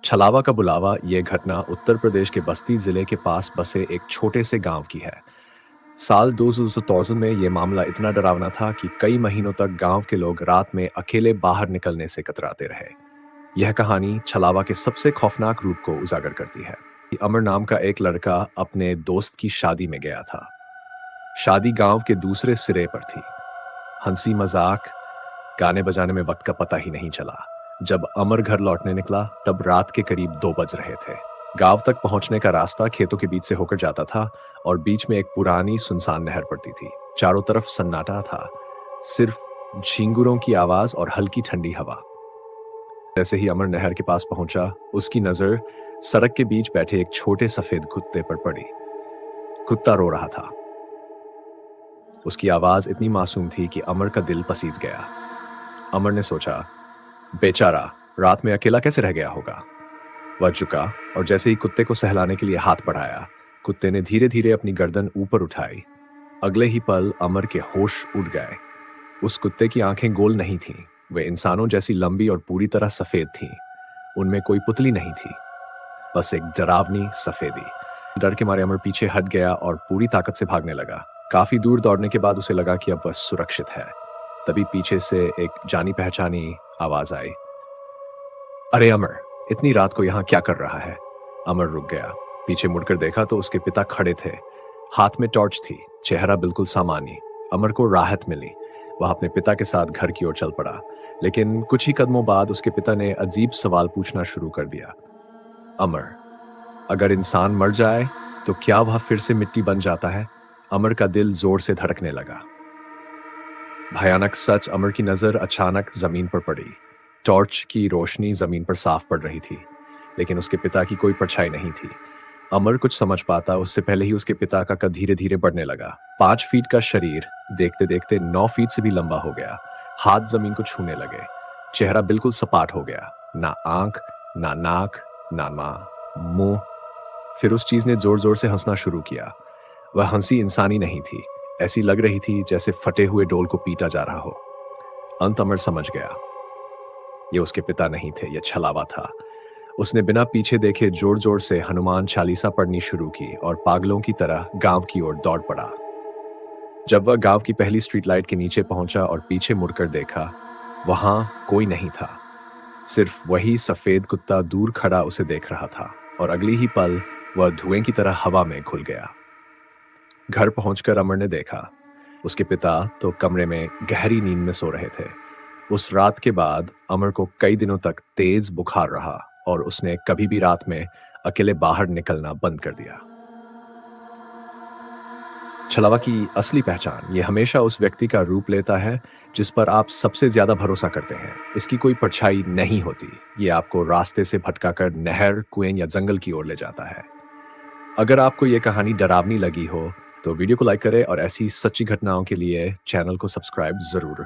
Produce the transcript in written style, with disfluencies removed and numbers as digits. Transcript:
छलावा का बुलावा ये घटना उत्तर प्रदेश के बस्ती जिले के पास बसे एक छोटे से गांव की है। साल 2000 में ये मामला इतना डरावना था कि कई महीनों तक गांव के लोग रात में अकेले बाहर निकलने से कतराते रहे। यह कहानी छलावा के सबसे खौफनाक रूप को उजागर करती है। अमर नाम का एक लड़का अपने दोस्त की शादी में गया था। शादी गांव के दूसरे सिरे पर थी। हंसी मजाक, गाने बजाने में वक्त का पता ही नहीं चला। जब अमर घर लौटने निकला तब रात के करीब 2 बज रहे थे। गांव तक पहुंचने का रास्ता खेतों के बीच से होकर जाता था और बीच में एक पुरानी सुनसान नहर पड़ती थी। चारों तरफ सन्नाटा था, सिर्फ झींगुरों की आवाज और हल्की ठंडी हवा। जैसे ही अमर नहर के पास पहुंचा, उसकी नजर सड़क के बीच बैठे एक छोटे सफेद कुत्ते पर पड़ी। कुत्ता रो रहा था। उसकी आवाज इतनी मासूम थी कि अमर का दिल पसीज गया। अमर ने सोचा, बेचारा रात में अकेला कैसे रह गया होगा। वह झुका और जैसे ही कुत्ते को सहलाने के लिए हाथ बढ़ाया, कुत्ते ने धीरे धीरे अपनी गर्दन ऊपर उठाई। अगले ही पल अमर के होश उड़ गए। उस कुत्ते की आंखें गोल नहीं थीं, वे इंसानों जैसी लंबी और पूरी तरह सफेद थीं। उनमें कोई पुतली नहीं थी, बस एक डरावनी सफेदी। डर के मारे अमर पीछे हट गया और पूरी ताकत से भागने लगा। काफी दूर दौड़ने के बाद उसे लगा कि अब वह सुरक्षित है। तभी पीछे से एक जानी पहचानी आवाज आई, अरे अमर, इतनी रात को यहाँ क्या कर रहा है। अमर रुक गया। पीछे मुड़कर देखा तो उसके पिता खड़े थे। हाथ में टॉर्च थी, चेहरा बिल्कुल सामान्य। अमर को राहत मिली। वह अपने पिता के साथ घर की ओर चल पड़ा, लेकिन कुछ ही कदमों बाद उसके पिता ने अजीब सवाल पूछना शुरू कर दिया। अमर, अगर इंसान मर जाए तो क्या वह फिर से मिट्टी बन जाता है? अमर का दिल जोर से धड़कने लगा। भयानक सच। अमर की नजर अचानक जमीन पर पड़ी। टॉर्च की रोशनी जमीन पर साफ पड़ रही थी, लेकिन उसके पिता की कोई परछाई नहीं थी। अमर कुछ समझ पाता उससे पहले ही उसके पिता का कद धीरे धीरे बढ़ने लगा। 5 फीट का शरीर देखते देखते 9 फीट से भी लंबा हो गया। हाथ जमीन को छूने लगे। चेहरा बिल्कुल सपाट हो गया, ना आंख, ना नाक, ना मुंह। फिर उस चीज ने जोर जोर से हंसना शुरू किया। वह हंसी इंसानी नहीं थी, ऐसी लग रही थी जैसे फटे हुए डोल को पीटा जा रहा हो। अंत अमर समझ गया, ये उसके पिता नहीं थे, यह छलावा था। उसने बिना पीछे देखे जोर जोर से हनुमान चालीसा पढ़नी शुरू की और पागलों की तरह गांव की ओर दौड़ पड़ा। जब वह गांव की पहली स्ट्रीट लाइट के नीचे पहुंचा और पीछे मुड़कर देखा, वहां कोई नहीं था। सिर्फ वही सफेद कुत्ता दूर खड़ा उसे देख रहा था और अगली ही पल वह धुएं की तरह हवा में घुल गया। घर पहुंचकर अमर ने देखा, उसके पिता तो कमरे में गहरी नींद में सो रहे थे। उस रात के बाद अमर को कई दिनों तक तेज बुखार रहा और उसने कभी भी रात में अकेले बाहर निकलना बंद कर दिया। छलावा की असली पहचान ये हमेशा उस व्यक्ति का रूप लेता है जिस पर आप सबसे ज्यादा भरोसा करते हैं। इसकी कोई परछाई नहीं होती। ये आपको रास्ते से भटकाकर नहर, कुएं या जंगल की ओर ले जाता है। अगर आपको ये कहानी डरावनी लगी हो तो वीडियो को लाइक करें और ऐसी सच्ची घटनाओं के लिए चैनल को सब्सक्राइब जरूर